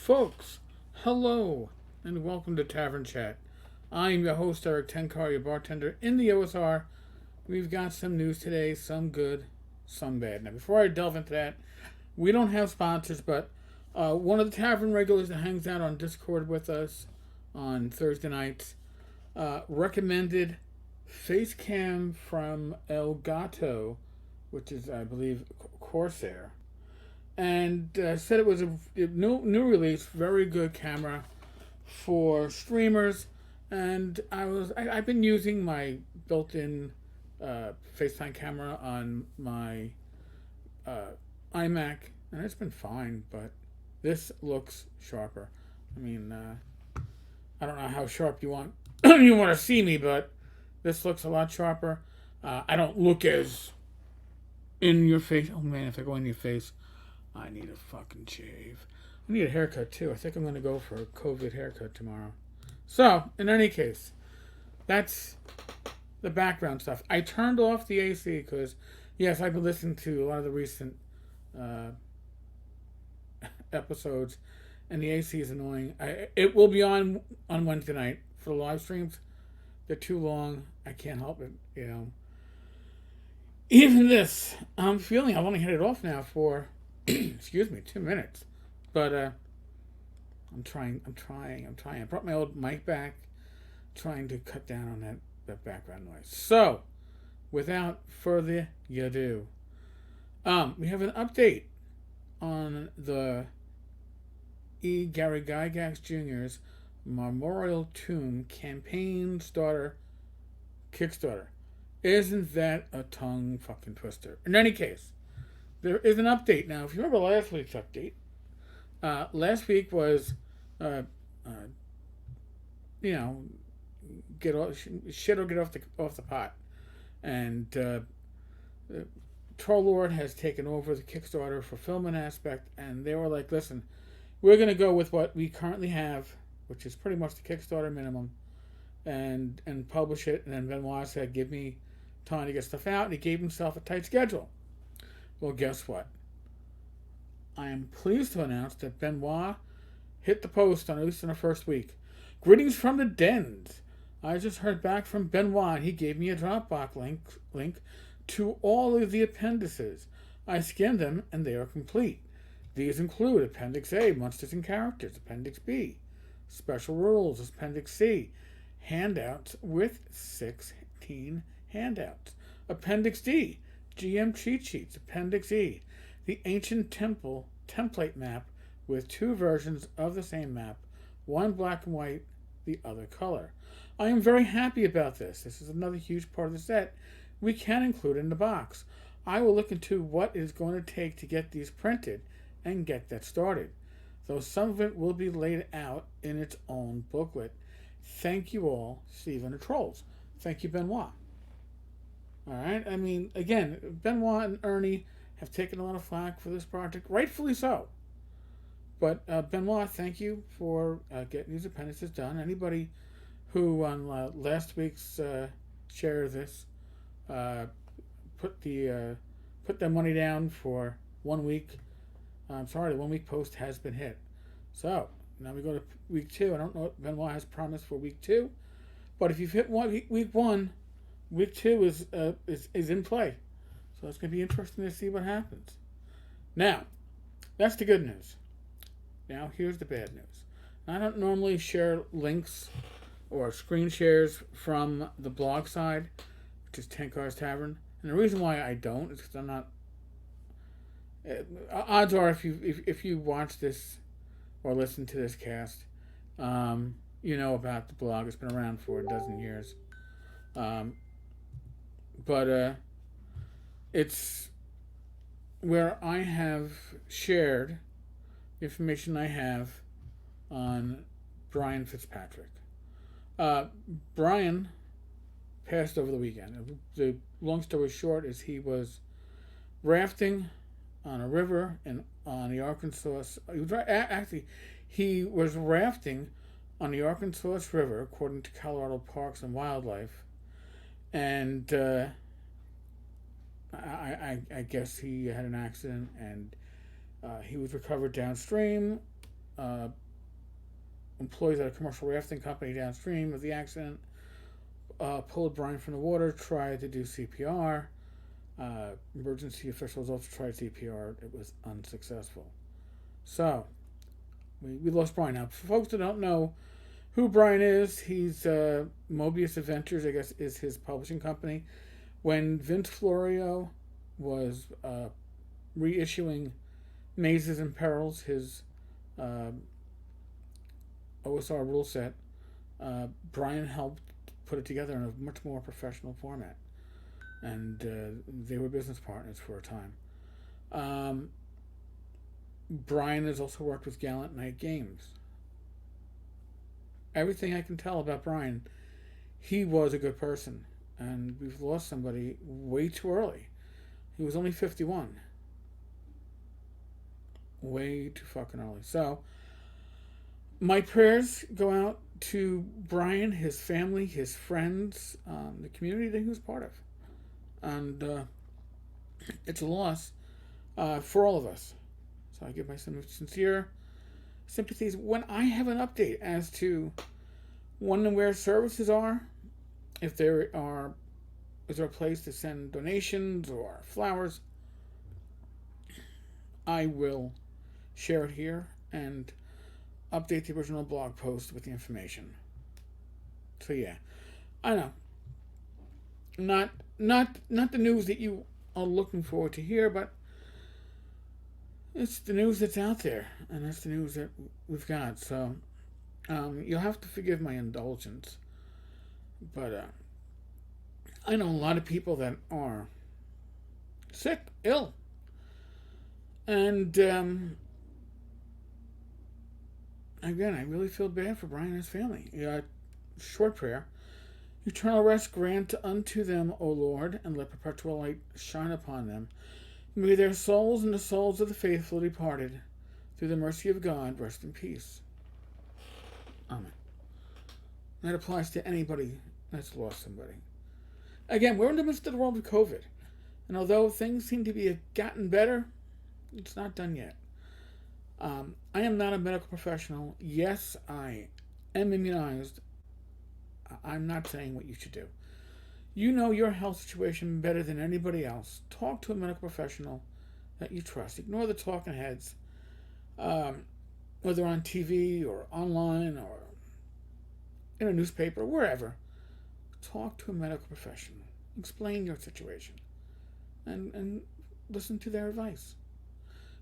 Folks, hello, and welcome to Tavern Chat. I'm your host, Eric Tenkar, your bartender in the OSR. We've got some news today, some good, some bad. Now, before I delve into that, we don't have sponsors, but one of the Tavern regulars that hangs out on Discord with us on Thursday nights recommended Facecam from Elgato, which is, I believe, Corsair, and said it was a new release, very good camera for streamers. And I've been using my built-in FaceTime camera on my iMac, and it's been fine. But this looks sharper. I mean, I don't know how sharp you want you want to see me, but this looks a lot sharper. I don't look as in your face. Oh man, if I go in your face, I need a fucking shave. I need a haircut too. I think I'm going to go for a COVID haircut tomorrow. So, in any case, that's the background stuff. I turned off the AC because, yes, I've been listening to a lot of the recent episodes, and the AC is annoying. It will be on Wednesday night for the live streams. They're too long. I can't help it, Even this, I'm feeling I've only had it off now for excuse me, 2 minutes. But I'm trying. I brought my old mic back, trying to cut down on that background noise. So, without further ado, we have an update on the E. Gary Gygax Jr.'s Marmoreal Tomb Campaign Starter Kickstarter. Isn't that a tongue fucking twister? In any case, there is an update now. If you remember last week's update, last week was, get off, shit or get off the pot, and Trollord has taken over the Kickstarter fulfillment aspect, and they were like, "Listen, we're going to go with what we currently have, which is pretty much the Kickstarter minimum, and publish it." And then Benoist said, "Give me time to get stuff out," and he gave himself a tight schedule. Well, guess what? I am pleased to announce that Benoist hit the post on at least in the first week. Greetings from the dens. I just heard back from Benoist. He gave me a Dropbox link to all of the appendices. I scanned them and they are complete. These include Appendix A, Monsters and Characters, Appendix B, Special Rules, Appendix C, handouts with 16 handouts, Appendix D, GM cheat sheets, Appendix E, the Ancient Temple template map with 2 versions of the same map, one black and white, the other color. I am very happy about this. This is another huge part of the set we can include in the box. I will look into what it is going to take to get these printed and get that started, though some of it will be laid out in its own booklet. Thank you all, Stephen the Trolls. Thank you, Benoist. Alright, I mean, again, Benoist and Ernie have taken a lot of flack for this project, rightfully so. But Benoist, thank you for getting these appendices done. Anybody who on last week's share of this put their money down for 1 week, I'm sorry, the 1 week post has been hit. So now we go to week 2. I don't know what Benoist has promised for week 2, but if you've hit week 1, week 2 is in play. So it's going to be interesting to see what happens. Now, that's the good news. Now, here's the bad news. I don't normally share links or screen shares from the blog side, which is Tenkar's Tavern. And the reason why I don't is because I'm not... odds are, if you watch this or listen to this cast, you know about the blog. It's been around for a dozen years. But it's where I have shared information I have on Brian Fitzpatrick. Brian passed over the weekend. The long story short is he was rafting on a river on the Arkansas. He was rafting on the Arkansas River, according to Colorado Parks and Wildlife, and I guess he had an accident, and he was recovered downstream employees at a commercial rafting company downstream of the accident pulled Brian from the water, tried to do CPR. Emergency officials also tried CPR. It was unsuccessful. So, we lost Brian. Now, for folks that don't know who Brian is, he's Moebius Adventures, I guess, is his publishing company. When Vince Florio was reissuing Mazes and Perils, his OSR rule set, Brian helped put it together in a much more professional format. And they were business partners for a time. Brian has also worked with Gallant Knight Games. Everything I can tell about Brian, he was a good person. And we've lost somebody way too early. He was only 51. Way too fucking early. So, my prayers go out to Brian, his family, his friends, the community that he was part of. And it's a loss for all of us. So I give my sincere sympathies. When I have an update as to when and where services are, if there is a place to send donations or flowers, I will share it here and update the original blog post with the information. So yeah, I know. Not the news that you are looking forward to hear, but it's the news that's out there, and that's the news that we've got. So you'll have to forgive my indulgence, but I know a lot of people that are sick, ill, and again, I really feel bad for Brian and his family. Short prayer. Eternal rest grant unto them, O Lord, and let perpetual light shine upon them. May their souls and the souls of the faithful departed, through the mercy of God, rest in peace. Amen. That applies to anybody that's lost somebody. Again, we're in the midst of the world of COVID. And although things seem to be gotten better, it's not done yet. I am not a medical professional. Yes, I am immunized. I'm not saying what you should do. You know your health situation better than anybody else. Talk to a medical professional that you trust. Ignore the talking heads, whether on TV or online or in a newspaper, wherever. Talk to a medical professional. Explain your situation and listen to their advice.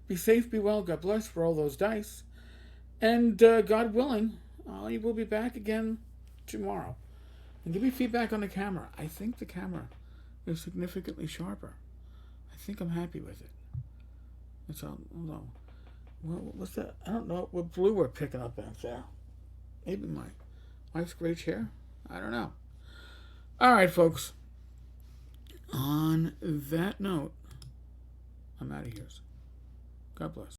Be safe, be well, God bless, roll those dice. And God willing, I will be back again tomorrow. And give me feedback on the camera. I think the camera is significantly sharper. I think I'm happy with it. It's all, no. What's that? I don't know what blue we're picking up back there. Maybe my wife's gray chair? I don't know. All right, folks. On that note, I'm out of here. God bless.